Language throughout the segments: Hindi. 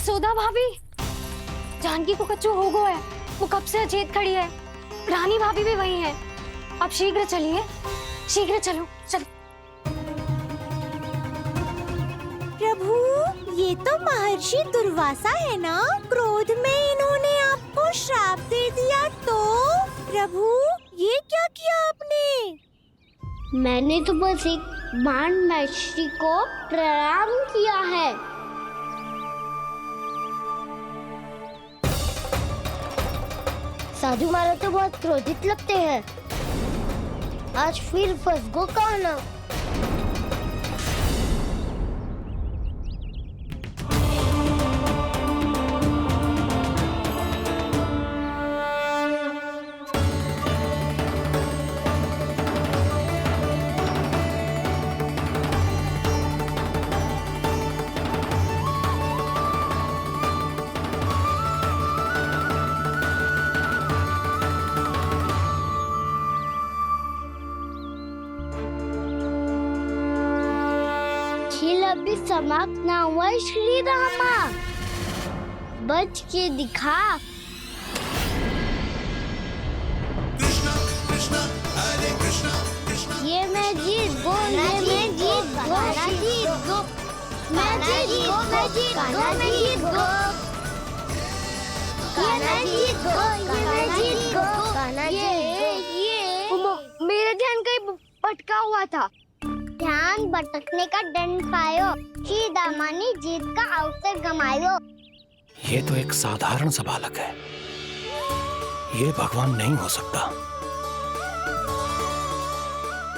जसोदा भाभी, जानकी को कच्चू हो गया है, वो कब से अचेत खड़ी है। रानी भाभी भी वही है। आप शीघ्र चलिए, शीघ्र चलो, चल। प्रभु, ये तो महर्षि दुर्वासा है ना? क्रोध में इन्होंने आपको श्राप दे दिया तो? प्रभु, ये क्या किया आपने? मैंने तो बस एक बाण महर्षि को प्रणाम किया है। साधु महाराज तो बहुत क्रोधित लगते हैं। आज फिर फंस गो कहना। खेल अभी समाप्त ना हुआ है श्री रामा, बच के दिखा। कृष्णा कृष्णा हरे कृष्णा कृष्णा। ये मैं जीत गो, ये मैं जीत गो, मैं जीत गो, मैं जीत गो, मैं जीत गो, मैं जीत गो, ये मैं जीत गो, ये मैं जीत गो, ये मेरा ध्यान कहीं भटका हुआ था। ध्यान भटकने का दंड पायो, श्री दामानी जीत का अवसर गमायो। ये तो एक साधारण सा बालक है, ये भगवान नहीं हो सकता।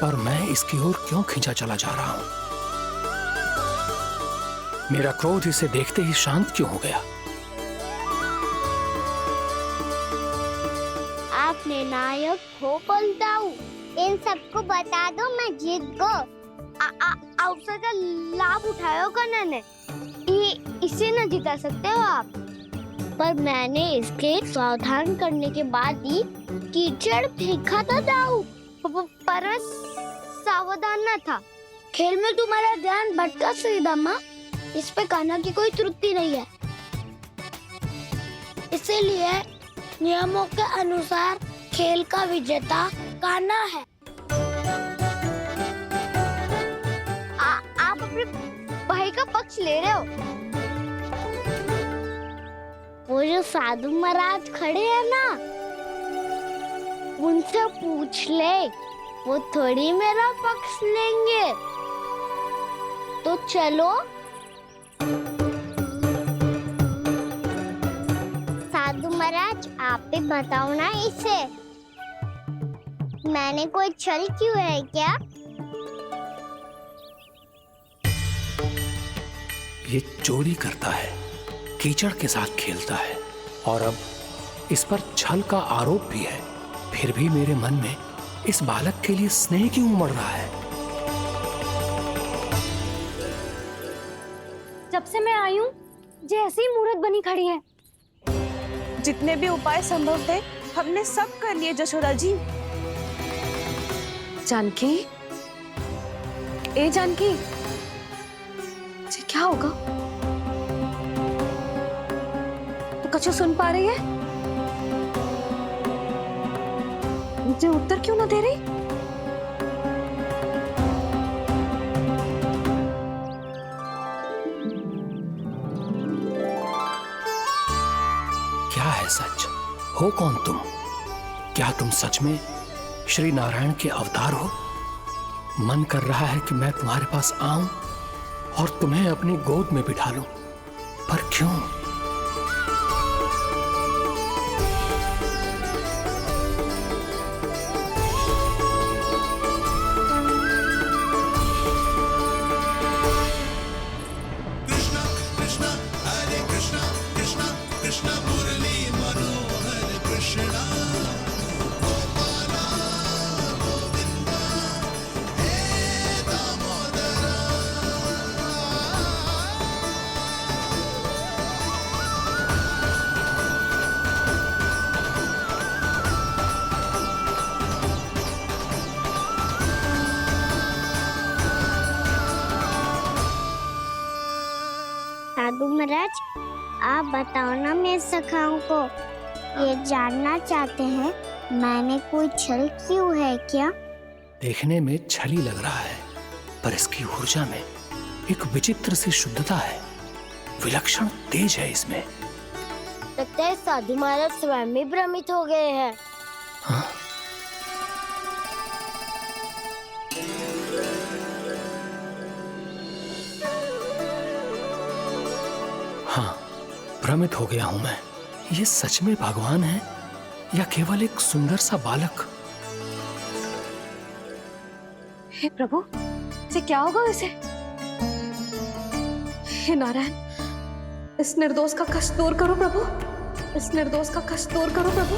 पर मैं इसकी ओर क्यों खींचा चला जा रहा हूं? मेरा क्रोध इसे देखते ही शांत क्यों हो गया? आपने नायक हो पलटाऊ, इन सबको बता दो मैं जीत गो। अवसर का लाभ उठायो कन्ना ने, इसे न जिता सकते हो आप। पर मैंने इसके सावधान करने के बाद ही कीचड़ फेंका था दाऊ, पर सावधान न था। खेल में तुम्हारा ध्यान भटका श्रीदामा, इस पे कान्हा की कोई त्रुटि नहीं है। इसीलिए नियमों के अनुसार खेल का विजेता कान्हा है। आप अपने भाई का पक्ष ले रहे हो। वो जो साधु महाराज खड़े हैं ना, उनसे पूछ ले, वो थोड़ी मेरा पक्ष लेंगे। तो चलो। साधु महाराज, आप भी बताओ ना इसे, मैंने कोई छल क्यों है क्या? ये चोरी करता है, कीचड़ के साथ खेलता है, और अब इस पर छल का आरोप भी है। फिर भी मेरे मन में इस बालक के लिए स्नेह क्यों उमड़ रहा है? जब से मैं आई हूँ, जैसी मूर्त बनी खड़ी है। जितने भी उपाय संभव थे हमने सब कर लिए जशोदा जी। जानकी, ए जानकी, ये क्या होगा? तो कच्चू सुन पा रही है? मुझे उत्तर क्यों ना दे रही? क्या है सच? हो कौन तुम? क्या तुम सच में श्री नारायण के अवतार हो? मन कर रहा है कि मैं तुम्हारे पास आऊं और तुम्हें अपनी गोद में बिठा लूं, पर क्यों? कृष्णा कृष्णा हरे कृष्णा कृष्णा कृष्णा मुरली मनोहर कृष्णा। साधु महाराज, आप बताओ ना मेरे सखाओं को, ये जानना चाहते हैं मैंने कोई छल क्यों है क्या? देखने में छली लग रहा है, पर इसकी ऊर्जा में एक विचित्र सी शुद्धता है, विलक्षण तेज है इसमें। लगता है साधु महाराज स्वयं ही भ्रमित हो गए हैं। हाँ? हाँ, भ्रमित हो गया हूं मैं। ये सच में भगवान है या केवल एक सुंदर सा बालक? हे प्रभु, इसे क्या होगा वैसे? हे नारायण, इस निर्दोष का कष्ट दूर करो प्रभु, इस निर्दोष का कष्ट दूर करो प्रभु,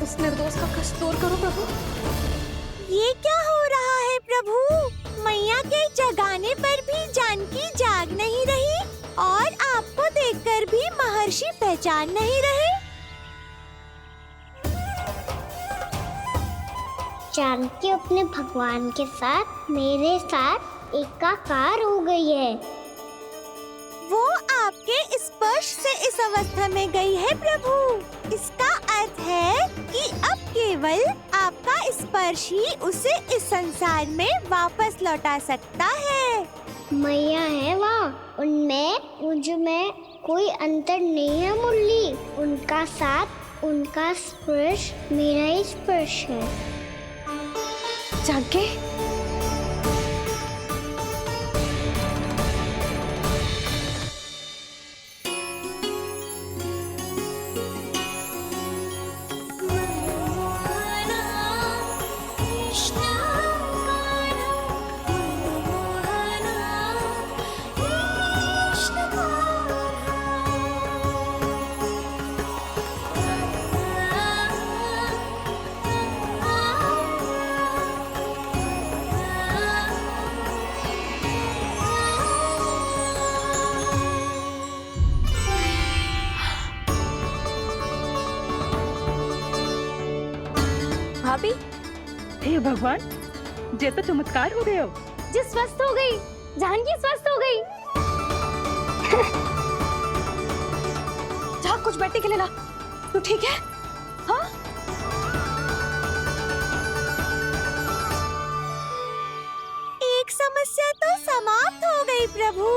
इस निर्दोष का कष्ट दूर करो प्रभु। ये क्या हो रहा है प्रभु? मैया के जगाने पर भी जानकी जाग नहीं रही और आपको देखकर भी महर्षि पहचान नहीं रहे। जानकी अपने भगवान के साथ मेरे साथ एकाकार हो गई है। वो आपके स्पर्श से इस अवस्था में गई है प्रभु। इसका अर्थ है कि अब केवल आपका स्पर्श ही उसे इस संसार में वापस लौटा सकता है। मैया है वहाँ, उनमें मुझ में कोई अंतर नहीं है मुरली। उनका साथ, उनका स्पर्श मेरा ही स्पर्श है। जानकी, भाभी, हे भगवान, जे तो चमत्कार हो गए हो। जी स्वस्थ हो गई, जानकी स्वस्थ हो गई। जा कुछ बैठने के लिए ला। तू ठीक है? हाँ? एक समस्या तो समाप्त हो गई प्रभु,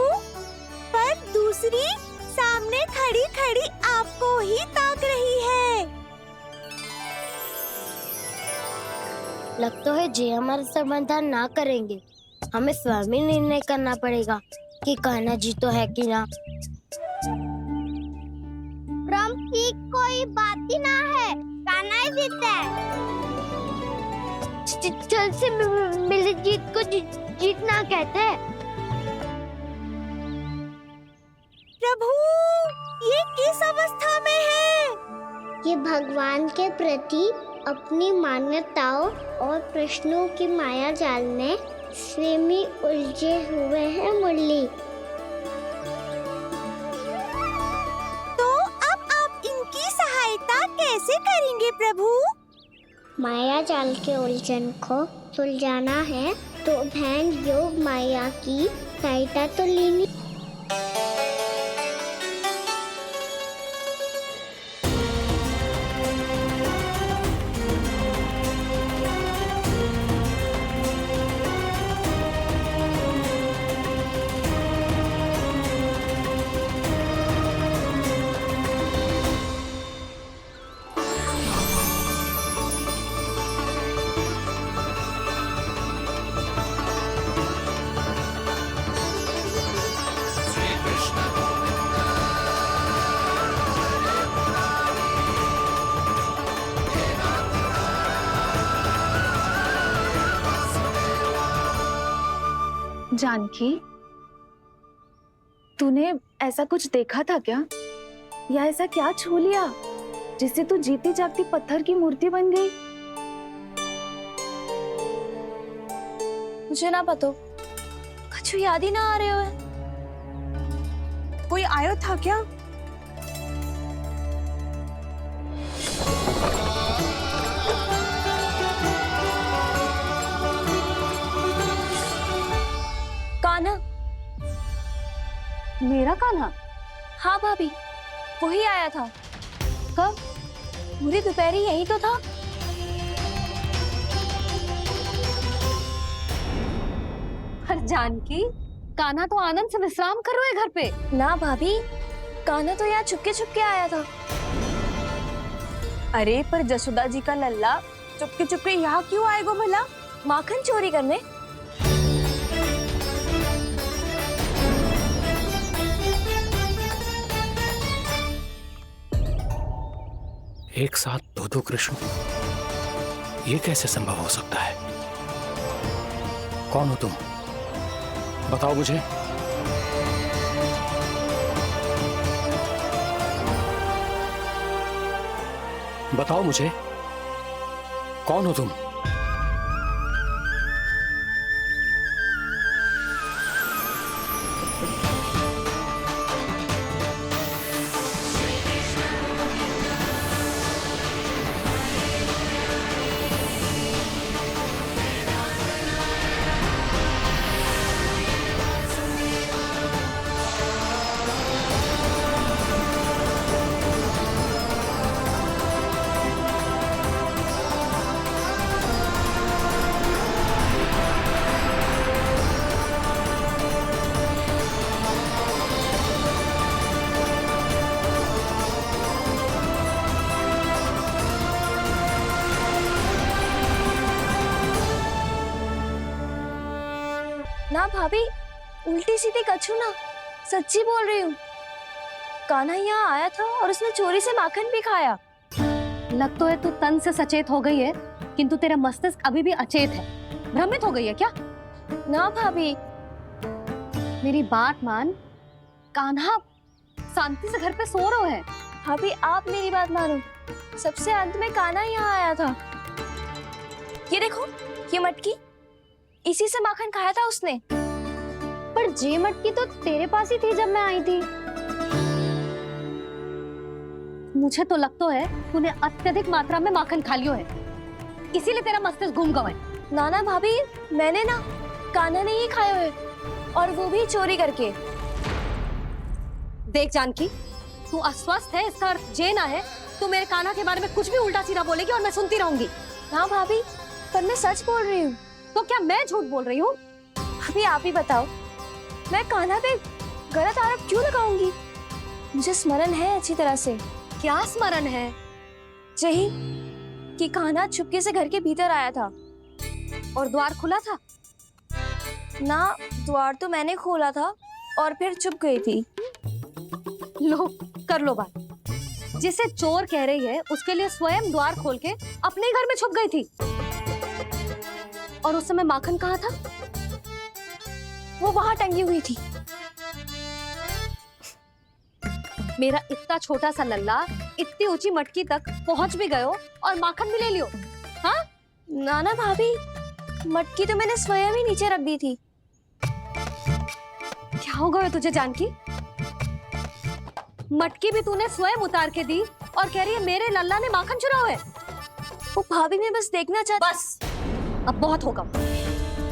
पर दूसरी सामने खड़ी खड़ी आपको ही ताक रही है। लगता है जी हमारा समाधान ना करेंगे। हमें स्वयं ही निर्णय करना पड़ेगा कि कान्हा जी तो है कि ना। ब्रह्म की कोई बात ही ना है, कान्हा ही जीता है। चल से मिली जीत को जीतना कहते हैं। प्रभु, ये किस अवस्था में है? ये भगवान के प्रति अपनी मान्यताओं और प्रश्नों की माया जाल में स्वयं ही उलझे हुए हैं मुरली। तो अब आप इनकी सहायता कैसे करेंगे प्रभु? माया जाल के उलझन को सुलझाना है तो बहन योग माया की सहायता तो लेनी। जानकी, तूने ऐसा कुछ देखा था क्या, या ऐसा क्या छू लिया जिससे तू जीती जागती पत्थर की मूर्ति बन गई? मुझे ना पता, कुछ याद ही ना आ रहे हो। कोई आयो था क्या? कान्हा, मेरा कान्हा? हाँ भाभी, वही आया था। कब? पूरी दोपहर यही तो था। पर जानकी, कान्हा तो आनंद से विश्राम कर रहे घर पे। ना भाभी, कान्हा तो यहाँ छुपके छुपके आया था। अरे पर जसोदा जी का लल्ला चुपके चुपके यहाँ क्यों आएगा भला? माखन चोरी करने? एक साथ दो कृष्ण, ये कैसे संभव हो सकता है? कौन हो तुम? बताओ मुझे। बताओ मुझे, कौन हो तुम? ना भाभी, उल्टी सीधी कछू ना, सच्ची बोल रही हूँ। कान्हा यहाँ आया था और उसने चोरी से माखन भी खाया। लग तो है तू तन से सचेत हो गई है, किंतु तेरा मस्तिष्क अभी भी अचेत है। भ्रमित हो गई है क्या? ना भाभी। मेरी बात मान, कान्हा शांति से घर पे सो रहा है। भाभी आप मेरी बात मानो, सबसे अंत में कान्हा यहाँ आया था। ये देखो, ये मटकी, इसी से माखन खाया था उसने। पर जे मटकी तो तेरे पास ही थी जब मैं आई थी। मुझे तो लगता है तूने अत्यधिक मात्रा में माखन खा लियो है, इसीलिए तेरा मस्तिष्क घूम गया है। नाना भाभी, मैंने ना कान्हा ने ही खाया है, और वो भी चोरी करके। देख जानकी, तू अस्वस्थ है, इसका अर्थ जे ना है तू मेरे कान्हा के बारे में कुछ भी उल्टा सीधा बोलेगी और मैं सुनती रहूंगी। हाँ भाभी, पर मैं सच बोल रही हूँ। तो क्या मैं झूठ बोल रही हूँ? अभी आप ही बताओ, मैं कान्हा पे गलत आरोप क्यों लगाऊंगी? मुझे स्मरण है अच्छी तरह से। क्या स्मरण है? यही कि कान्हा चुपके से घर के भीतर आया था। और द्वार खुला था? ना, द्वार तो मैंने खोला था और फिर चुप गई थी। लो, कर लो बात। जिसे चोर कह रही है उसके लिए स्वयं द्वार खोल के अपने घर में छुप गई थी। और उस समय माखन कहाँ था? वो वहां टंगी हुई थी। मेरा इतना छोटा सा लल्ला इतनी ऊंची मटकी तक पहुंच भी गयो और माखन भी ले लियो। हाँ? नाना भाभी, मटकी तो मैंने स्वयं ही नीचे रख दी थी। क्या हो गया तुझे जानकी? मटकी भी तूने स्वयं उतार के दी और कह रही है मेरे लल्ला ने माखन चुराया है। वो भाभी मैं बस देखना चाहती। बस, अब बहुत होगा।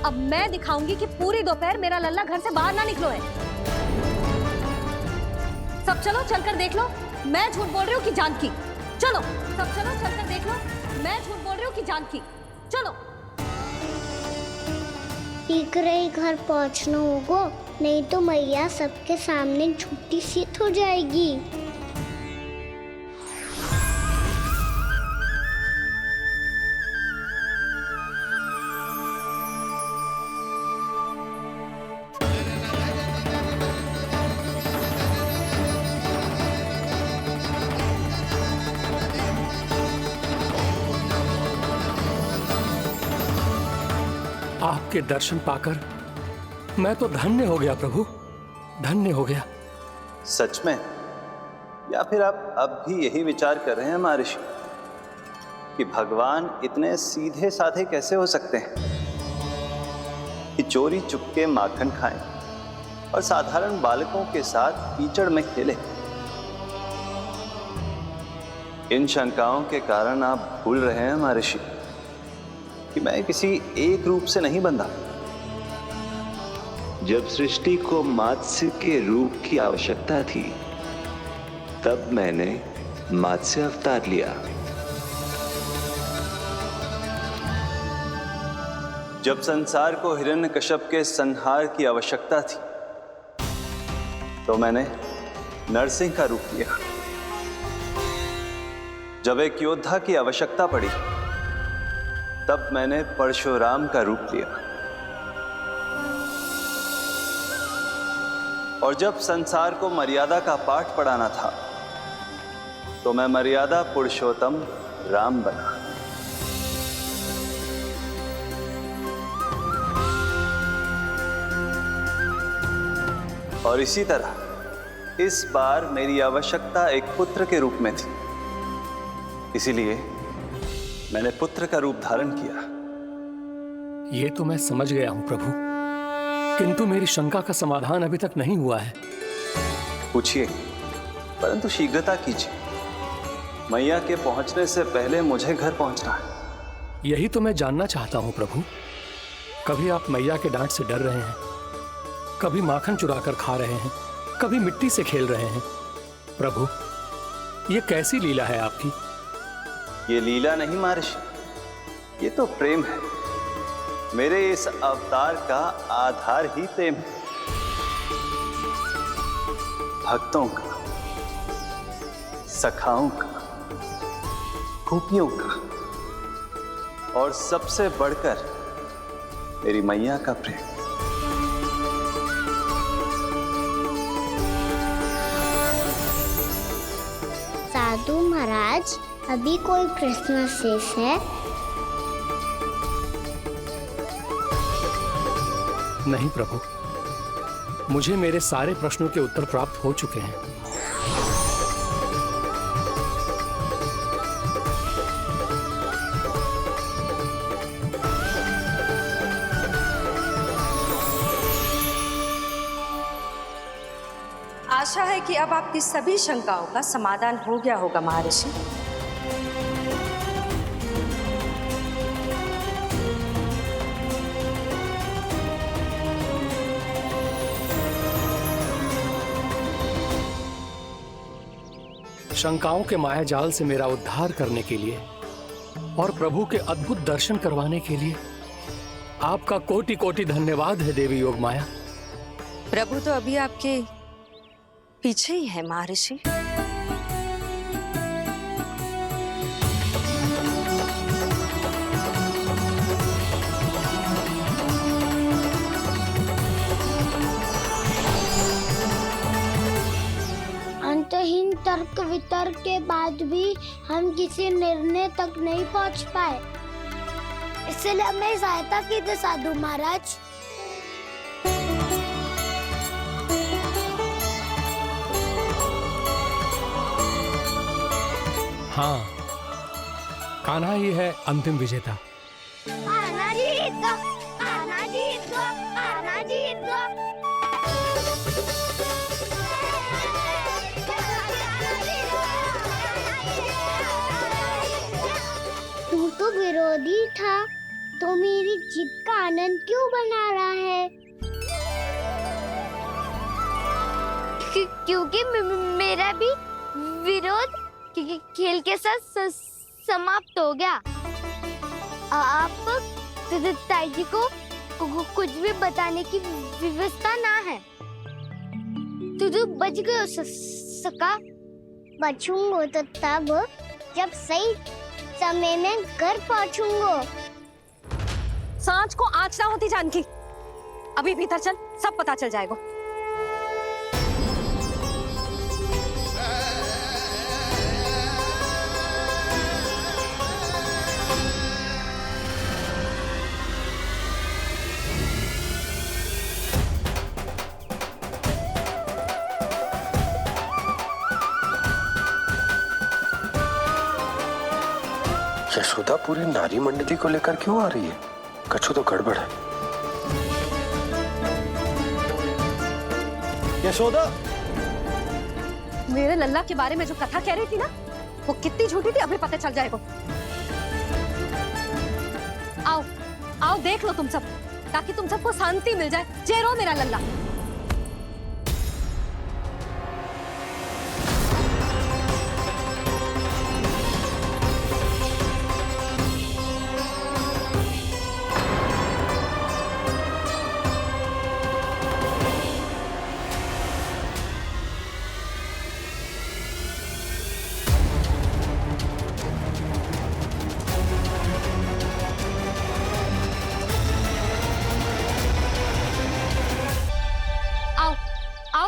अब मैं दिखाऊंगी कि पूरी दोपहर मेरा लल्ला घर से बाहर ना निकलो है। सब चलो, चलकर देख लो मैं झूठ बोल रही हूँ कि जानकी। चलो सब चलो, चलकर देख लो मैं झूठ बोल रही हूँ कि जानकी। चलो। शीघ्र ही घर पहुंचना होगा, नहीं तो मैया सबके सामने झूठी सिद्ध हो जाएगी। आपके दर्शन पाकर मैं तो धन्य हो गया प्रभु, धन्य हो गया। सच में? या फिर आप अब भी यही विचार कर रहे हैं महर्षि कि भगवान इतने सीधे साधे कैसे हो सकते हैं कि चोरी चुपके माखन खाएं और साधारण बालकों के साथ कीचड़ में खेलें? इन शंकाओं के कारण आप भूल रहे हैं महर्षि कि मैं किसी एक रूप से नहीं बंधा। जब सृष्टि को मत्स्य के रूप की आवश्यकता थी, तब मैंने मत्स्य अवतार लिया। जब संसार को हिरण्यकश्यप के संहार की आवश्यकता थी तो मैंने नरसिंह का रूप लिया। जब एक योद्धा की आवश्यकता पड़ी तब मैंने परशुराम का रूप लिया। और जब संसार को मर्यादा का पाठ पढ़ाना था तो मैं मर्यादा पुरुषोत्तम राम बना। और इसी तरह इस बार मेरी आवश्यकता एक पुत्र के रूप में थी, इसीलिए मैंने पुत्र का रूप धारण किया। ये तो मैं समझ गया हूं प्रभु, किंतु मेरी शंका का समाधान अभी तक नहीं हुआ है। पूछिए, परंतु शीघ्रता कीजिए। मैया के पहुंचने से पहले मुझे घर पहुंचना है। यही तो मैं जानना चाहता हूं प्रभु। कभी आप मैया के डांट से डर रहे हैं, कभी माखन चुराकर खा रहे हैं, कभी मिट्टी से खेल रहे हैं। प्रभु, ये कैसी लीला है आपकी? ये लीला नहीं महर्षि, ये तो प्रेम है। मेरे इस अवतार का आधार ही प्रेम है। भक्तों का, सखाओं का, गोपियों का और सबसे बढ़कर मेरी मैया का प्रेम। साधु महाराज, अभी कोई प्रश्न शेष है? नहीं प्रभु, मुझे मेरे सारे प्रश्नों के उत्तर प्राप्त हो चुके हैं। आशा है कि अब आपकी सभी शंकाओं का समाधान हो गया होगा महर्षि। शंकाओं के मायाजाल से मेरा उद्धार करने के लिए और प्रभु के अद्भुत दर्शन करवाने के लिए आपका कोटि कोटि धन्यवाद है देवी योगमाया। प्रभु तो अभी आपके पीछे ही है महर्षि। अंतहीन तर्क वितर्क के बाद भी हम किसी निर्णय तक नहीं पहुंच पाए, इसलिए हमें सहायता कीजिए साधु महाराज। हाँ, कान्हा ही है अंतिम विजेता। आना जीत गो, आना जीत गो, आना जीत गो। तू तो विरोधी था, तो मेरी जीत का आनंद क्यों बना रहा है? क्योंकि मेरा भी विरोध खेल के साथ समाप्त हो गया। आप ताई जी को कुछ भी बताने की व्यवस्था ना है। तू बच गयो सका। बचूंगो तो तब जब सही समय में घर पहुंचूंगो। सांच को आँच ना होती जानकी। अभी भीतर चल, सब पता चल जाएगा। यशोदा पूरी नारी मंडली को लेकर क्यों आ रही है? कछु तो गड़बड़ है। यशोदा, मेरे लल्ला के बारे में जो कथा कह रही थी ना, वो कितनी झूठी थी अभी पता चल जाएगा। आओ आओ देख लो तुम सब, ताकि तुम सबको शांति मिल जाए। जय रो मेरा लल्ला।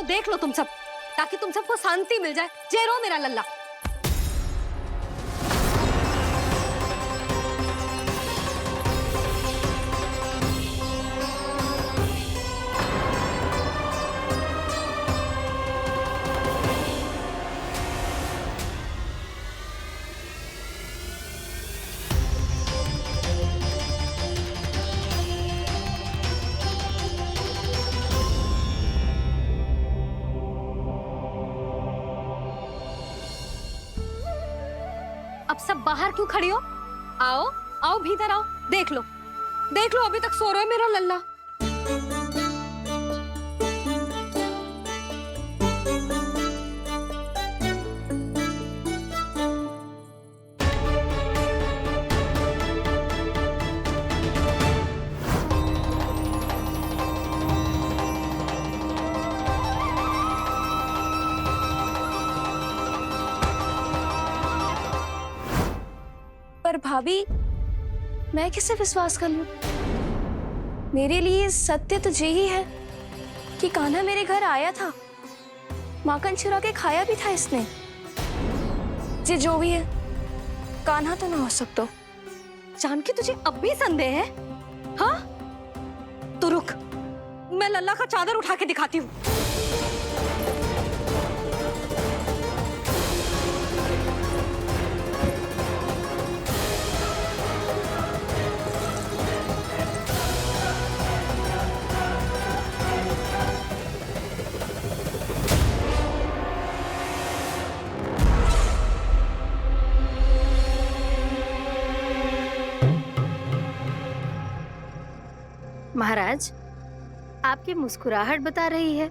देख लो तुम सब, ताकि तुम सबको शांति मिल जाए। जे रो मेरा लल्ला। अब सब बाहर क्यों खड़ी हो? आओ आओ भीतर आओ, देख लो अभी तक सो रहा है मेरा लल्ला। पर भाभी, मैं किसे विश्वास कर लूं? मेरे लिए सत्य तो यही है कि कान्हा मेरे घर आया था, माखन चुरा के खाया भी था इसने। जे जो भी है, कान्हा तो ना हो सकता। जानकी तुझे अब भी संदेह है? हाँ तो रुक, मैं लल्ला का चादर उठा के दिखाती हूँ। महाराज, आपकी मुस्कुराहट बता रही है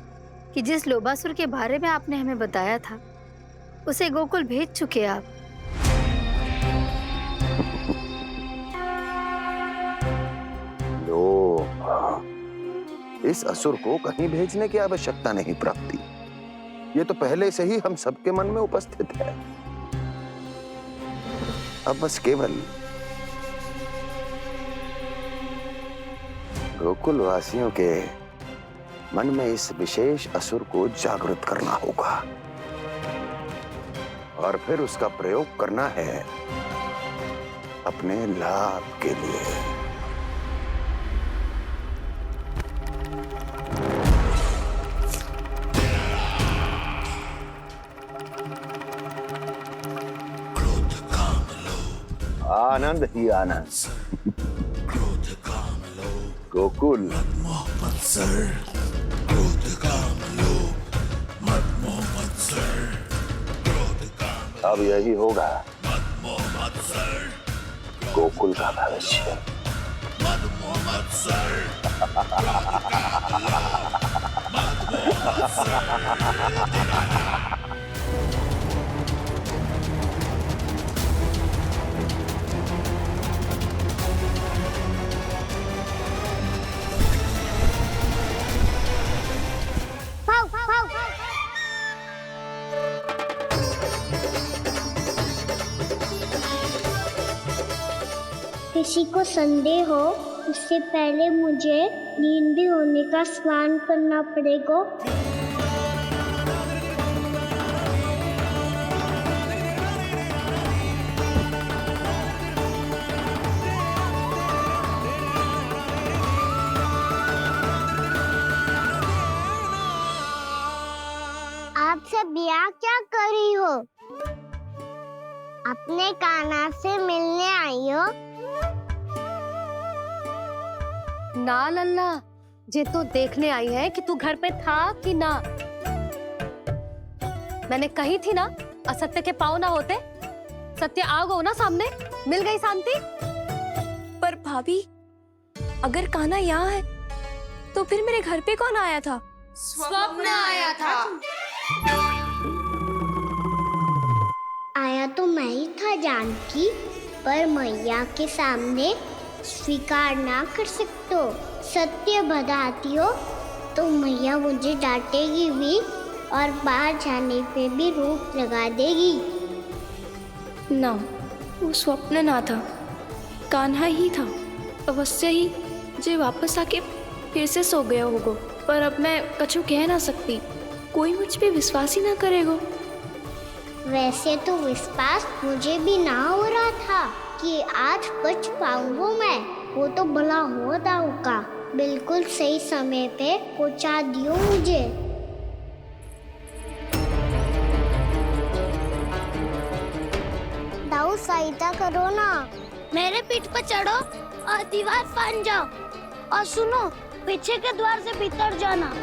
कि जिस लोबासुर के बारे में आपने हमें बताया था, उसे गोकुल भेज चुके आप। लो, इस असुर को कहीं भेजने की आवश्यकता नहीं प्राप्ति। ये तो पहले से ही हम सबके मन में उपस्थित है। अब बस केवल गोकुल वासियों के मन में इस विशेष असुर को जागृत करना होगा और फिर उसका प्रयोग करना है अपने लाभ के लिए। आनंद ही आनंद। गोकुल अब यही होगा गोकुल का भविष्य। किसी को संदेह हो, उससे पहले मुझे नींद भी होने का स्नान करना पड़ेगा। आप सब यहाँ क्या कर रही हो? अपने कान्हा से मिलने आई हो? ना लल्ला, जे तो देखने आई है कि तू घर पे था कि ना। मैंने कही थी ना, असत्य के पांव ना होते। सत्य आ गो ना सामने, मिल गई शांति। पर भाभी, अगर कान्हा यहाँ है तो फिर मेरे घर पे कौन आया था? स्वप्न आया था। आया तो मैं ही था जानकी, पर मैया के सामने स्वीकार ना कर सकते हो। सत्य बताती हो तो मैया मुझे डांटेगी भी और बाहर जाने पे भी रोक लगा देगी। ना, वो स्वप्न ना था, कान्हा ही था। अवश्य ही जे वापस आके फिर से सो गया होगा, पर अब मैं कछु कह ना सकती। कोई मुझ पे विश्वास ही ना करेगा। वैसे तो विश्वास मुझे भी ना हो रहा था कि आज बच पाऊंगा मैं। वो तो भला हो दाऊ का, बिल्कुल सही समय पे पहुंचा दियो मुझे। दाऊ सहायता करो ना, मेरे पीठ पर चढ़ो और दीवार फाड़ जाओ, और सुनो पीछे के द्वार से भीतर जाना।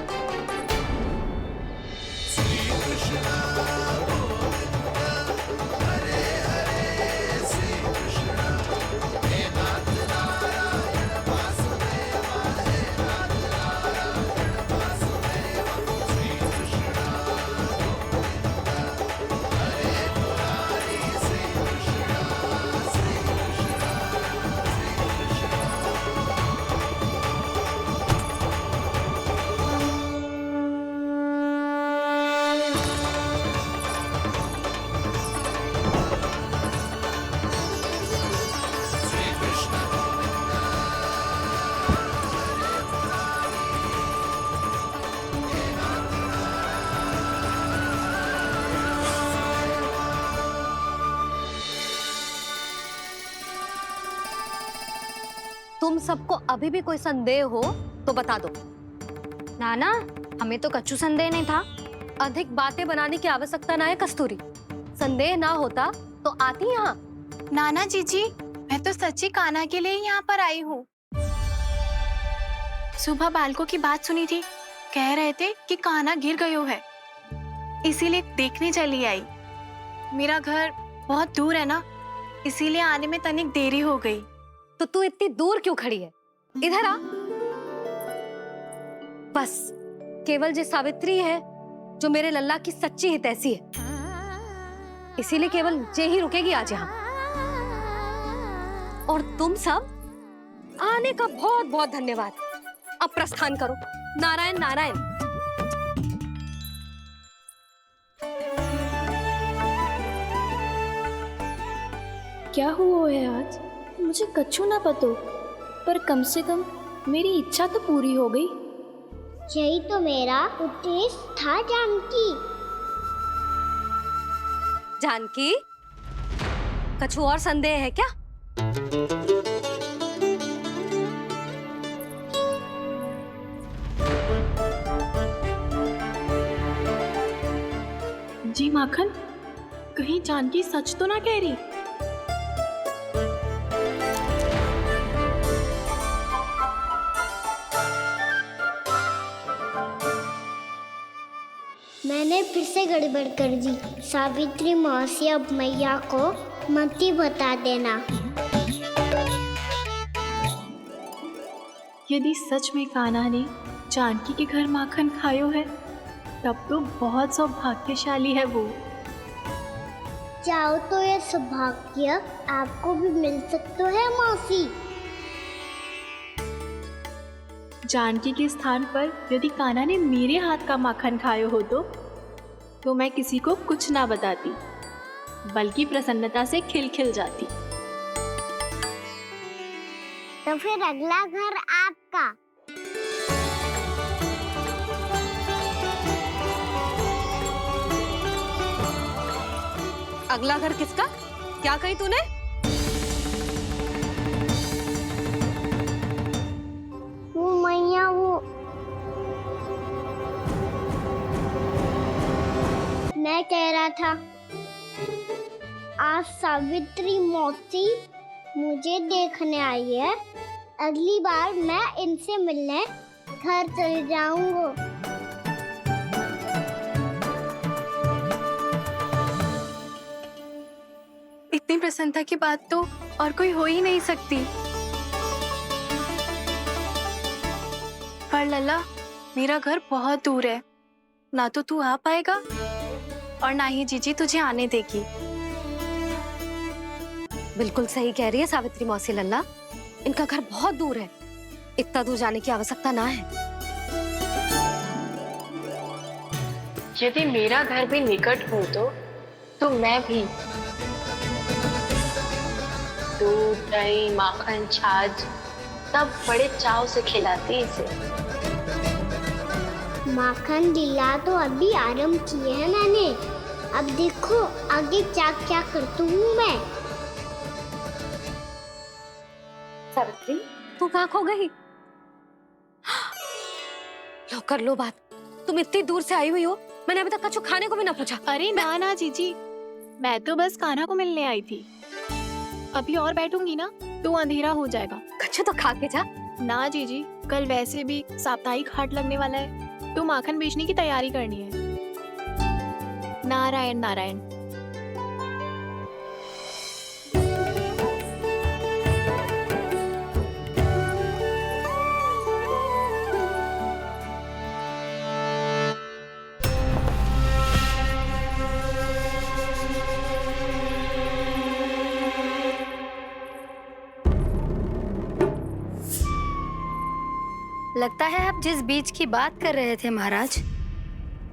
तुम सबको अभी भी कोई संदेह हो तो बता दो। नाना, हमें तो कच्चू संदेह नहीं था। अधिक बातें बनाने की आवश्यकता ना है कस्तूरी। संदेह ना होता तो आती यहाँ। नाना जीजी, मैं तो सच्ची कान्हा के लिए यहाँ पर आई हूँ। सुबह बालकों की बात सुनी थी, कह रहे थे कि कान्हा गिर गयो है, इसीलिए देखने चली आई। मेरा घर बहुत दूर है ना, इसीलिए आने में तनिक देरी हो गई। तो तू इतनी दूर क्यों खड़ी है? इधर आ। बस केवल जे सावित्री है जो मेरे लल्ला की सच्ची हितैषी है, इसीलिए केवल जे ही रुकेगी आज यहाँ। और तुम सब आने का बहुत बहुत धन्यवाद। अब प्रस्थान करो। नारायण नारायण। क्या हुआ है आज? मुझे कच्चू ना पतो, पर कम से कम मेरी इच्छा तो पूरी हो गई। यही तो मेरा उद्देश्य था जानकी। जानकी, कछु और संदेह है क्या? जी माखन, कहीं जानकी सच तो ना कह रही? मैंने फिर से गड़बड़ कर दी। सावित्री मौसी अब मैया को मत ही बता देना। यदि सच में कान्हा ने जानकी के घर माखन खायो है, तब तो बहुत सौभाग्यशाली है वो। चाहो तो ये सौभाग्य आपको भी मिल सकता है मौसी। जानकी के स्थान पर यदि कान्हा ने मेरे हाथ का माखन खायो हो तो मैं किसी को कुछ ना बताती, बल्कि प्रसन्नता से खिलखिल जाती। तो फिर अगला घर आपका। अगला घर किसका? क्या कही तूने? वो मैया, वो मैं कह रहा था, आज सावित्री मौसी मुझे देखने आई है। अगली बार मैं इनसे मिलने घर चले जाऊंगा। इतनी प्रसन्नता की बात तो और कोई हो ही नहीं सकती। पर लल्ला, मेरा घर बहुत दूर है, ना तो तू आ पाएगा और ना ही जीजी तुझे आने देगी। बिल्कुल सही कह रही है सावित्री मौसी लल्ला, इनका घर बहुत दूर है, इतना दूर जाने की आवश्यकता ना है। यदि मेरा घर भी निकट हो तो मैं भी दूध, दही, माखन, छाछ सब बड़े चाव से खिलाती इसे। माखन लीला तो अभी आरंभ की है मैंने। अब देखो आगे क्या क्या करती हूँ मैं। सावित्री, तू कहाँ खो गई? लो कर लो बात। तुम इतनी दूर से आई हुई हो, मैंने अभी तक कुछ खाने को भी ना पूछा। अरे ना ना जीजी, मैं तो बस कान्हा को मिलने आई थी। अभी और बैठूंगी ना तो अंधेरा हो जाएगा। कुछ तो खा के जा। ना जीजी, कल वैसे भी साप्ताहिक हाट लगने वाला है तो माखन बेचने की तैयारी करनी है। नारायण नारायण। लगता है आप जिस बीज की बात कर रहे थे महाराज,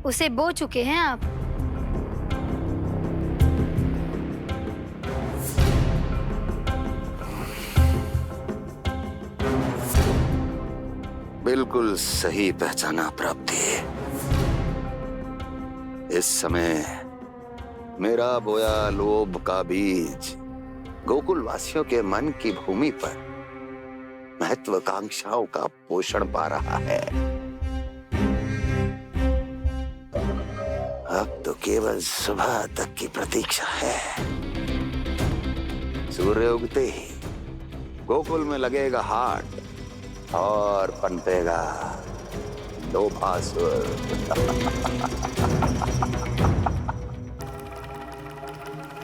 उसे बो चुके हैं आप। बिल्कुल सही पहचाना प्राप्ति। इस समय मेरा बोया लोभ का बीज गोकुल वासियों के मन की भूमि पर महत्वाकांक्षाओं का पोषण पा रहा है। अब तो केवल सुबह तक की प्रतीक्षा है। सूर्य उगते ही गोकुल में लगेगा हाट और पनपेगा लोभासुर।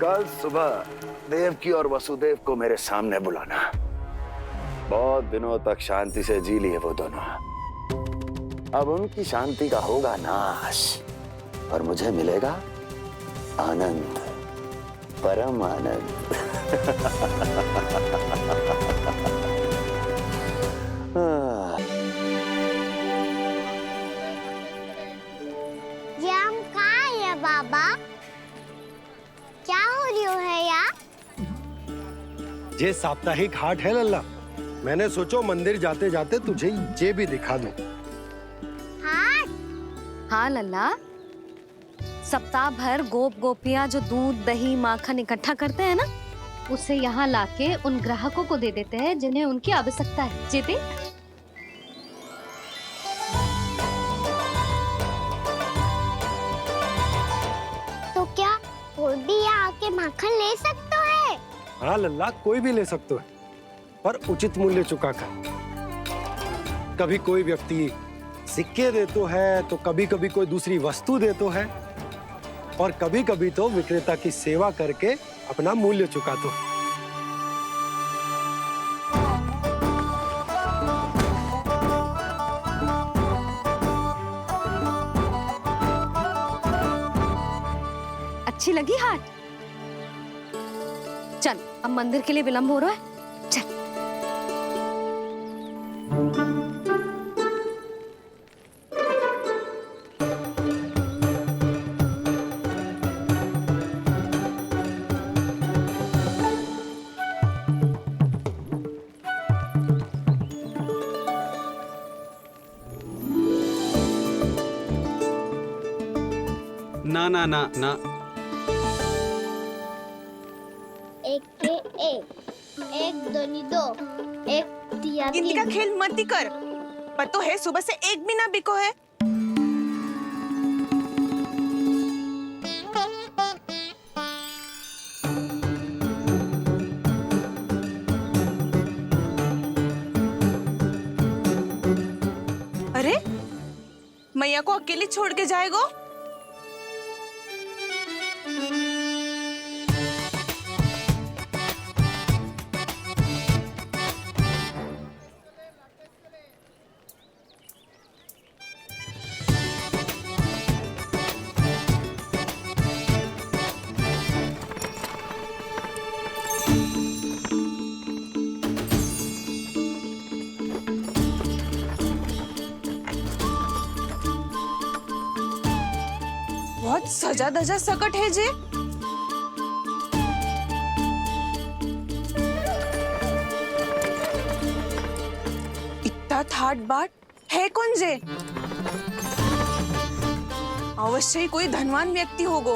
कल सुबह देवकी और वसुदेव को मेरे सामने बुलाना। बहुत दिनों तक शांति से जी लिए वो दोनों, अब उनकी शांति का होगा नाश और मुझे मिलेगा आनंद, परम आनंद। ये हम कहाँ है बाबा? क्या हो रही है यार? ये साप्ताहिक हाट है लल्ला। मैंने सोचो मंदिर जाते जाते तुझे ये भी दिखा दूं। हाँ लल्ला, सप्ताह भर गोप गोपियां जो दूध दही माखन इकट्ठा करते हैं ना, उसे यहाँ लाके उन ग्राहकों को दे देते हैं जिन्हें उनकी आवश्यकता है। जीती? तो क्या कोई भी यहाँ आके माखन ले सकता है? हाँ लल्ला, कोई भी ले सकते है, पर उचित मूल्य चुकाकर। कभी कोई व्यक्ति सिक्के दे तो है, तो कभी कभी कोई दूसरी वस्तु दे तो है, और कभी कभी तो विक्रेता की सेवा करके अपना मूल्य चुका तो है। अच्छी लगी हाट? चल, अब मंदिर के लिए विलंब हो रहा है, चल। ना ना ना ना, एक के एक दोनी दो, एक दिया गिनती का खेल मत ही कर। पर तो है सुबह से एक भी ना बिको है। अरे मैया को अकेले छोड़ के जाएगो? बहुत सजा धजा सकट है जे। इतना थाट बाट है कौन जे? अवश्य ही कोई धनवान व्यक्ति होगो।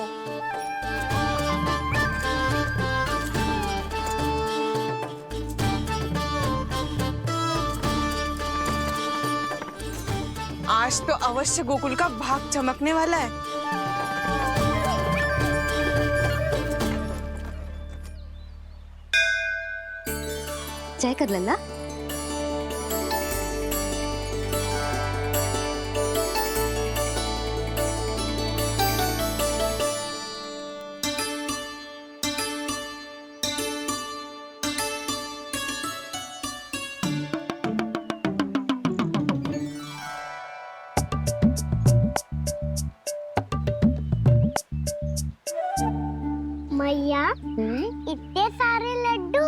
आज तो अवश्य गोकुल का भाग चमकने वाला है। जय कर लल्ला। मैया इतने सारे लड्डू।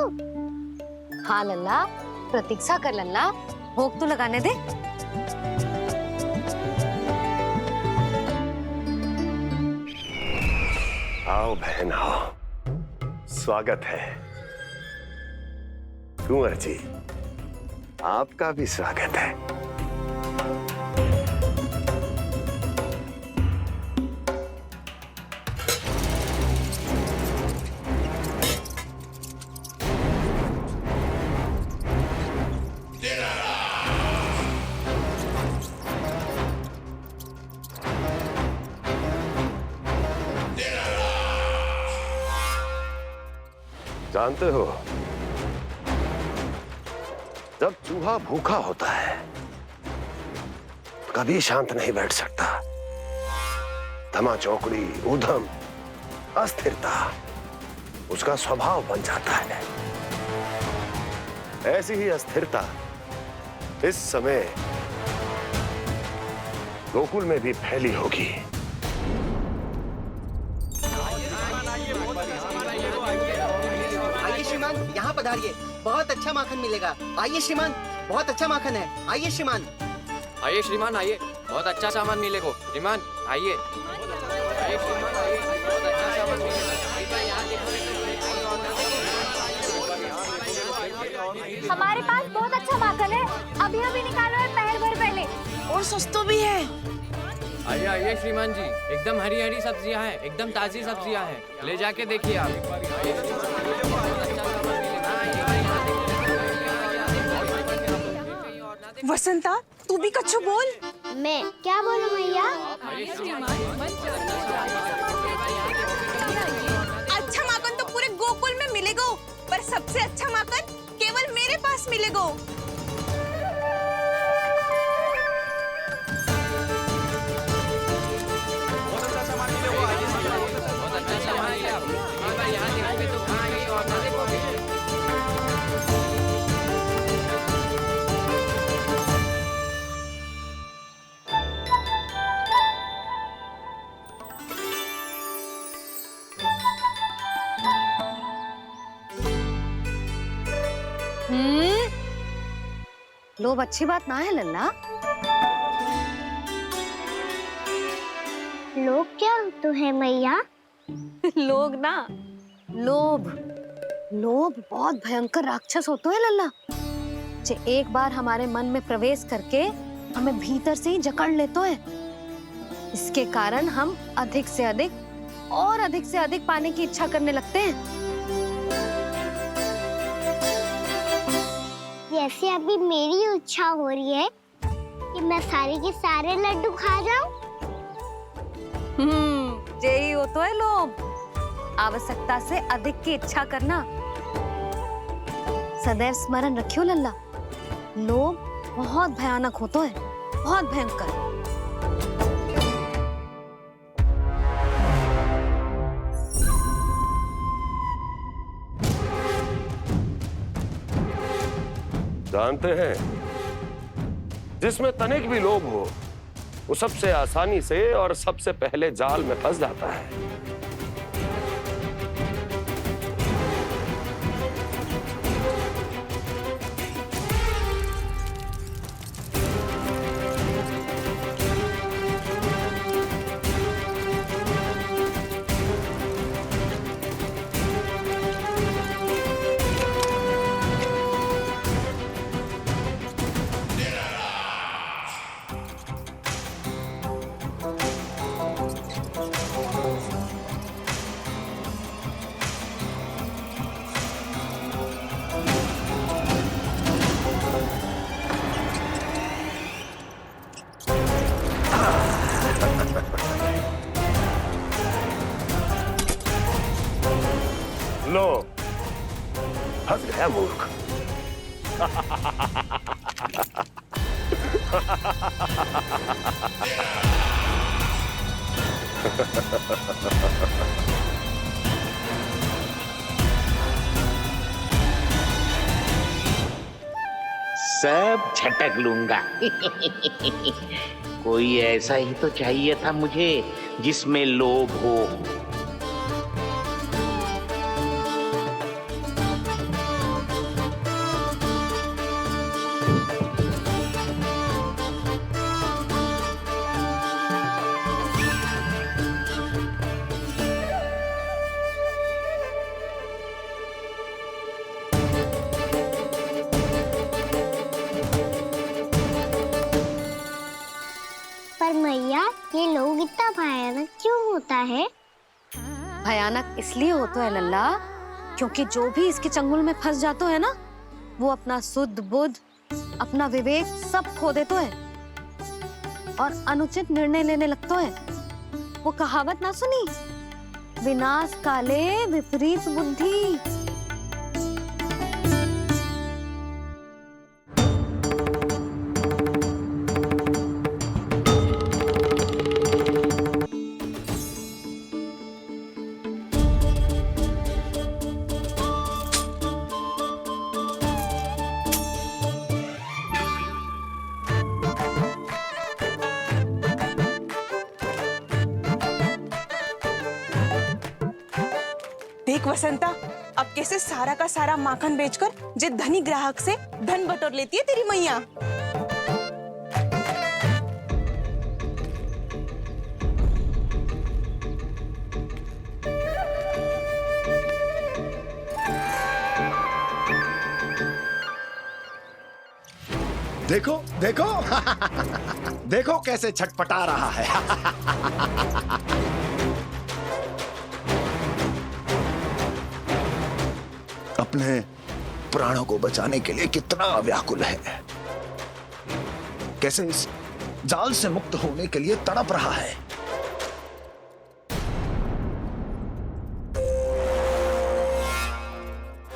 हाँ लल्ला, प्रतीक्षा कर लल्ला, भोग तो लगाने दे। आओ बहन आओ, स्वागत है। कुंवर जी, आपका भी स्वागत है। जानते हो, जब चूहा भूखा होता है कभी शांत नहीं बैठ सकता। धमा चौकड़ी, ऊधम, अस्थिरता उसका स्वभाव बन जाता है। ऐसी ही अस्थिरता इस समय गोकुल में भी फैली होगी। यहाँ पधारिए, बहुत अच्छा माखन मिलेगा। आइए श्रीमान, बहुत अच्छा माखन है। आइए श्रीमान। आइए श्रीमान, आइए, बहुत अच्छा सामान मिलेगा। श्रीमान आइए, आइए श्रीमान, आइए, बहुत अच्छा सामान मिलेगा। हमारे पास बहुत अच्छा माखन है, अभी अभी निकालो है पहर भर पहले। और सस्ता भी है। आइए आइए श्रीमान जी, एकदम हरी हरी सब्जियां हैं, एकदम ताजी सब्जियां हैं, ले जाके देखिए आप। वसंता, तू भी कच्छु बोल। मैं क्या बोलूं मैया? अच्छा माखन तो पूरे गोकुल में मिलेगा, पर सबसे अच्छा माखन केवल मेरे पास मिलेगा। लोभ अच्छी बात ना है लल्ला। लोग क्या तो है मैया? लोग ना, लोभ। लोभ बहुत भयंकर राक्षस होता है लल्ला, जो एक बार हमारे मन में प्रवेश करके हमें भीतर से ही जकड़ लेता है। इसके कारण हम अधिक से अधिक और अधिक से अधिक पाने की इच्छा करने लगते हैं। जैसे अभी मेरी इच्छा हो रही है कि मैं सारे के सारे लड्डू खा जाऊं। यही होता है लोभ, आवश्यकता से अधिक की इच्छा करना। सदैव स्मरण रखियो लल्ला, लोभ बहुत भयानक होता है, बहुत भयंकर। जानते हैं, जिसमें तनिक भी लोभ हो वो सबसे आसानी से और सबसे पहले जाल में फंस जाता है। सब झटक लूंगा। कोई ऐसा ही तो चाहिए था मुझे जिसमें लोभ हो। पर मैया, ये लोग इतना भयानक क्यों होता है? भयानक इसलिए होता है लल्ला, क्योंकि जो भी इसके चंगुल में फंस जातो है ना, वो अपना शुद्ध बुद्ध, अपना विवेक सब खो देतो है और अनुचित निर्णय लेने लगतो है। वो कहावत ना सुनी, विनाश काले विपरीत बुद्धि। देख वसंता, अब कैसे सारा का सारा माखन बेचकर जिस धनी ग्राहक से धन बटोर लेती है तेरी मैया। देखो देखो देखो कैसे छटपटा रहा है। अपने प्राणों को बचाने के लिए कितना व्याकुल है, कैसे इस जाल से मुक्त होने के लिए तड़प रहा है।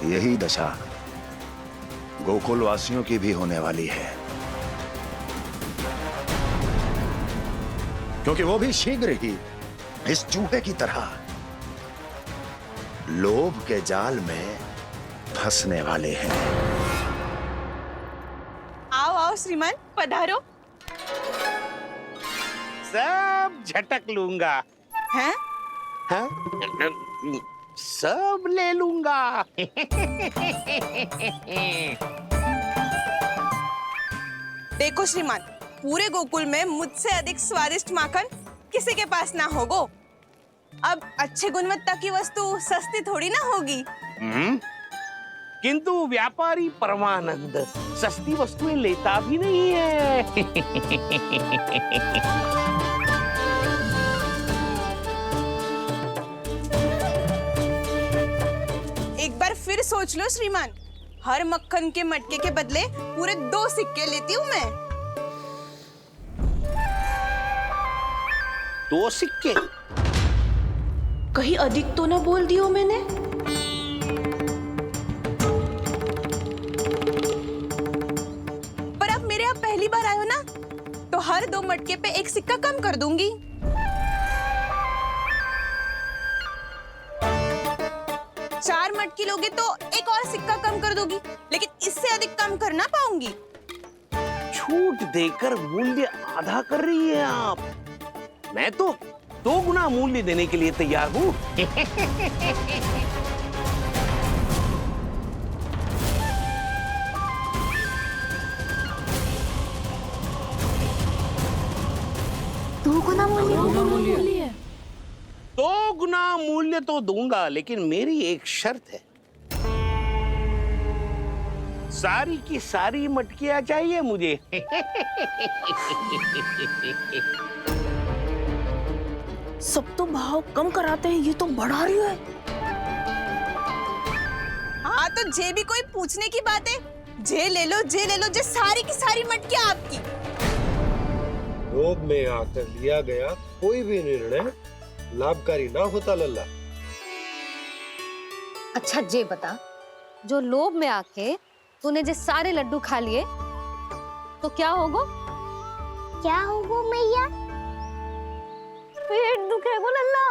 यही दशा गोकुल वासियों की भी होने वाली है, क्योंकि वो भी शीघ्र ही इस चूहे की तरह लोभ के जाल में फंसने वाले हैं। आओ आओ श्रीमान, पधारो। सब झटक लूंगा। हैं? हाँ? सब ले लूंगा। देखो श्रीमान, पूरे गोकुल में मुझसे अधिक स्वादिष्ट माखन किसी के पास ना होगो। अब अच्छे गुणवत्ता की वस्तु सस्ती थोड़ी ना होगी। किंतु व्यापारी परमानंद सस्ती वस्तुएं लेता भी नहीं है। एक बार फिर सोच लो श्रीमान, हर मक्खन के मटके के बदले पूरे 2 सिक्के लेती हूँ मैं। 2 सिक्के? कहीं अधिक तो ना बोल दियो मैंने? पर अब मेरे यहाँ पहली बार आए हो ना, तो हर 2 मटके पे 1 सिक्का कम कर दूंगी। चार मटकी लोगे तो 1 और सिक्का कम कर दोगी, लेकिन इससे अधिक कम कर ना पाऊंगी। छूट देकर मूल्य आधा कर रही है आप। मैं तो 2 गुना मूल्य देने के लिए तैयार हूँ। दो गुना मूल्य? 2 गुना मूल्य तो दूंगा, लेकिन मेरी एक शर्त है। सारी की सारी मटकियां चाहिए मुझे। सब तो भाव कम कराते हैं, ये तो बढ़ा रही है। हाँ तो जे भी कोई पूछने की बात है, जे ले लो, जे सारी की सारी मटकियां आपकी। लोभ में आकर लिया गया कोई भी निर्णय लाभकारी ना होता लल्ला। अच्छा जे बता, जो लोभ में आके तूने जे सारे लड्डू खा लिए तो क्या होगो? क्या होगो मैया? पेट दुखेगो लल्ला।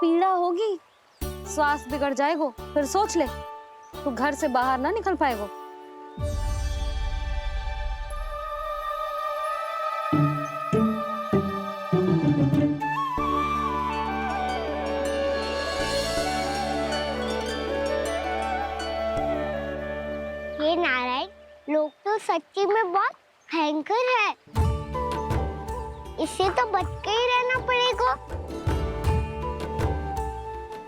पीड़ा होगी, स्वास्थ्य बिगड़ जाएगो। फिर सोच ले, तू घर से बाहर ना निकल पाएगो। ये नारायण, लोग तो सच्ची में बहुत भयंकर है। इससे तो बच के ही रहना पड़ेगा।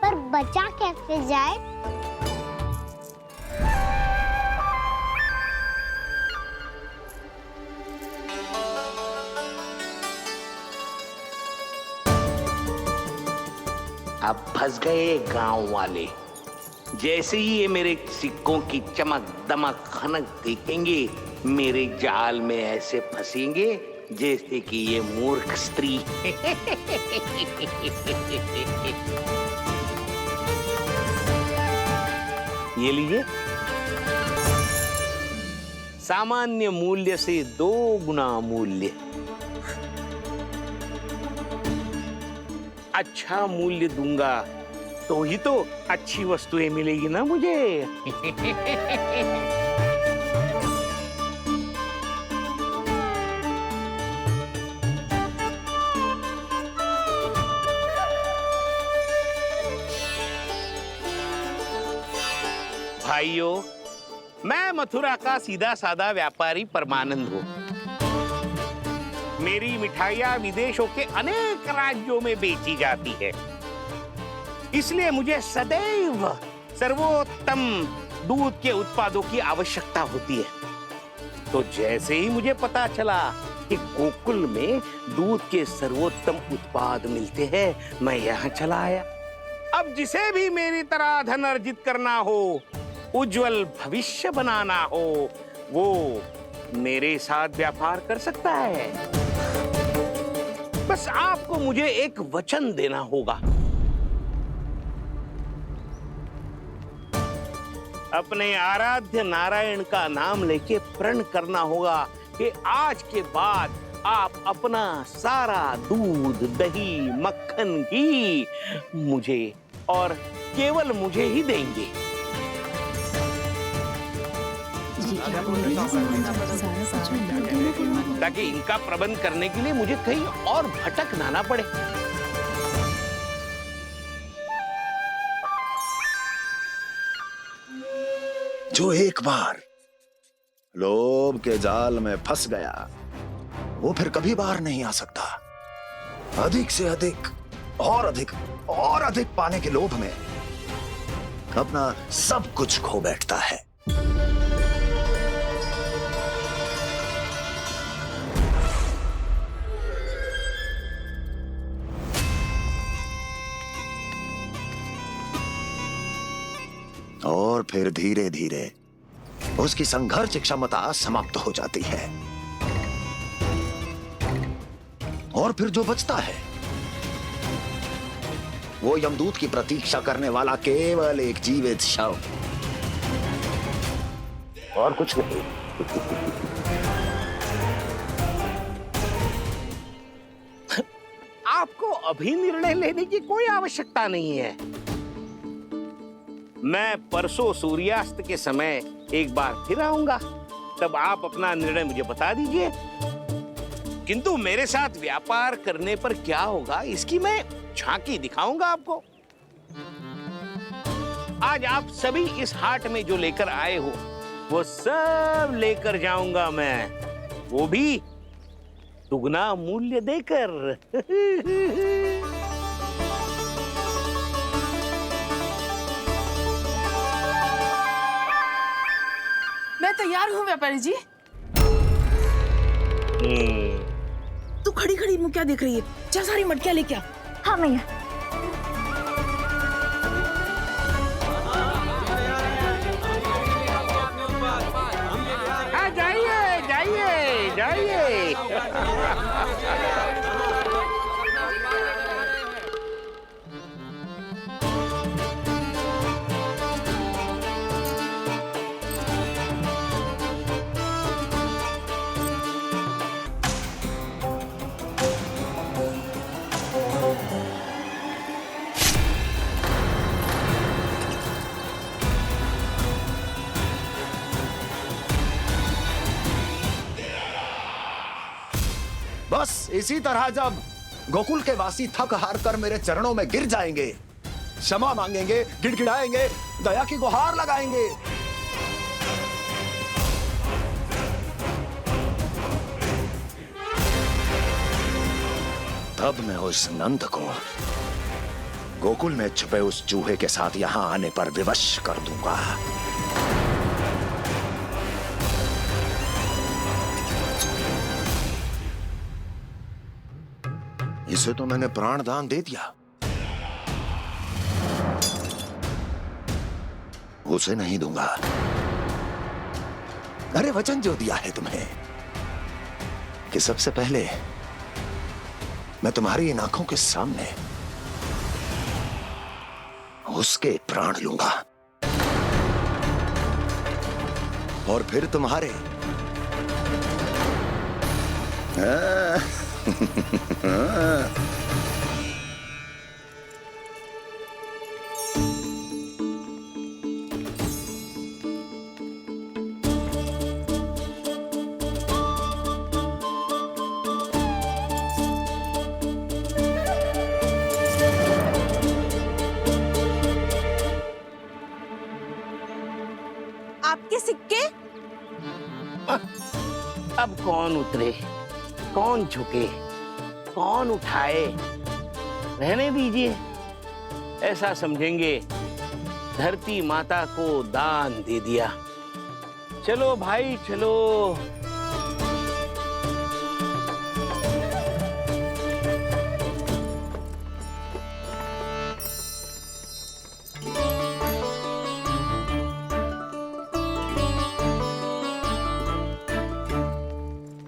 पर बचा कैसे जाए? अब फंस गए गांव वाले। जैसे ही ये मेरे सिक्कों की चमक दमक खनक देखेंगे, मेरे जाल में ऐसे फंसेंगे जैसे कि ये मूर्ख स्त्री। ये लीजिए, सामान्य मूल्य से 2 गुना मूल्य। अच्छा मूल्य दूंगा तो ही तो अच्छी वस्तुएं मिलेगी ना मुझे। भाइयों, मैं मथुरा का सीधा साधा व्यापारी परमानंद हूँ। मेरी मिठाइयाँ विदेशों के अनेक राज्यों में बेची जाती है, इसलिए मुझे सदैव सर्वोत्तम दूध के उत्पादों की आवश्यकता होती है। तो जैसे ही मुझे पता चला कि गोकुल में दूध के सर्वोत्तम उत्पाद मिलते हैं, मैं यहाँ चला आया। अब जिसे भी मेरी तरह धन अर्जित करना हो, उज्जवल भविष्य बनाना हो, वो मेरे साथ व्यापार कर सकता है। बस आपको मुझे एक वचन देना होगा। अपने आराध्य नारायण का नाम लेके प्रण करना होगा कि आज के बाद आप अपना सारा दूध, दही, मक्खन, घी मुझे और केवल मुझे ही देंगे। ताकि इनका प्रबंध करने के लिए मुझे कहीं और भटकना ना पड़े। जो एक बार लोभ के जाल में फंस गया, वो फिर कभी बाहर नहीं आ सकता। अधिक से अधिक और अधिक और अधिक पाने के लोभ में अपना सब कुछ खो बैठता है। और फिर धीरे धीरे उसकी संघर्ष क्षमता समाप्त हो जाती है, और फिर जो बचता है वो यमदूत की प्रतीक्षा करने वाला केवल एक जीवित शव, और कुछ नहीं। आपको अभी निर्णय लेने की कोई आवश्यकता नहीं है। मैं परसों सूर्यास्त के समय एक बार फिर आऊंगा, तब आप अपना निर्णय मुझे बता दीजिए। किंतु मेरे साथ व्यापार करने पर क्या होगा, इसकी मैं झांकी दिखाऊंगा आपको। आज आप सभी इस हाट में जो लेकर आए हो, वो सब लेकर जाऊंगा मैं, वो भी दुगना मूल्य देकर। मैं तैयार हूँ व्यापारी जी। तू खड़ी खड़ी मुँह क्या देख रही है? जा सारी मटकियाँ लेके आ। हाँ मैया। हाँ जाइए जाइए जाइए। बस इसी तरह जब गोकुल के वासी थक हार कर मेरे चरणों में गिर जाएंगे, क्षमा मांगेंगे, गिड़गिड़ाएंगे, दया की गुहार लगाएंगे, तब मैं उस नंद को गोकुल में छुपे उस चूहे के साथ यहां आने पर विवश कर दूंगा। इसे तो मैंने प्राण दान दे दिया, उसे नहीं दूंगा। अरे वचन जो दिया है तुम्हें कि सबसे पहले मैं तुम्हारी इन आंखों के सामने उसके प्राण लूंगा और फिर तुम्हारे। आपके सिक्के? अब कौन उतरे, कौन झुके, कौन उठाए? रहने दीजिए, ऐसा समझेंगे धरती माता को दान दे दिया। चलो भाई चलो।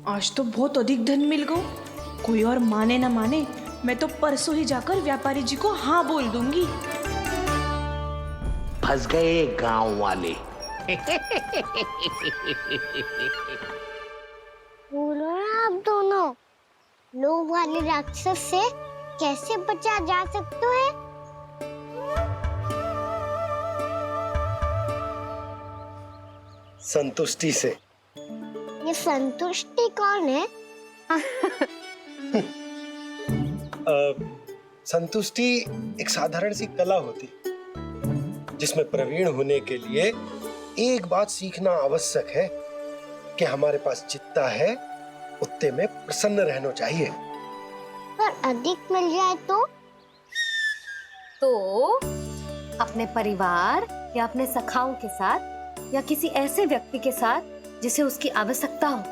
आज तो बहुत अधिक धन मिल गया। कोई और माने ना माने, मैं तो परसों ही जाकर व्यापारी जी को हाँ बोल दूंगी। फंस गए गांव वाले। बोलो ना आप दोनों, लोभ वाले राक्षस से कैसे बचा जा सकता है? संतुष्टि से। ये संतुष्टि कौन है? संतुष्टि एक साधारण सी कला होती जिसमें प्रवीण होने के लिए एक बात सीखना आवश्यक है कि हमारे पास जितना है उतने में प्रसन्न रहना चाहिए। पर अधिक मिल जाए तो अपने परिवार या अपने सखाओं के साथ या किसी ऐसे व्यक्ति के साथ जिसे उसकी आवश्यकता हो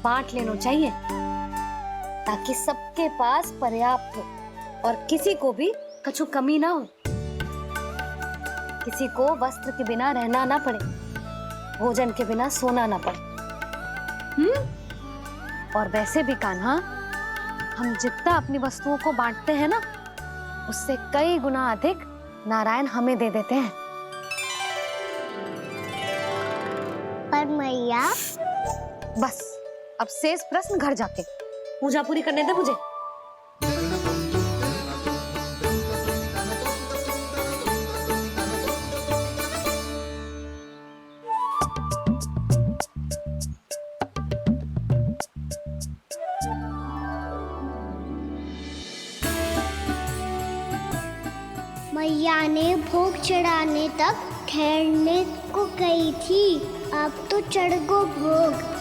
बांट लेना चाहिए, ताकि सबके पास पर्याप्त हो और किसी को भी कछु कमी ना हो, किसी को वस्त्र के बिना रहना ना पड़े, भोजन के बिना सोना ना पड़े। और वैसे भी कान्हा, हम जितना अपनी वस्तुओं को बांटते हैं ना, उससे कई गुना अधिक नारायण हमें दे देते हैं। पर मैया, बस अब शेष प्रश्न घर जाके पूजा पूरी करने दे मुझे। मैया ने भोग चढ़ाने तक ठहरने को कही थी, अब तो चढ़ गो भोग।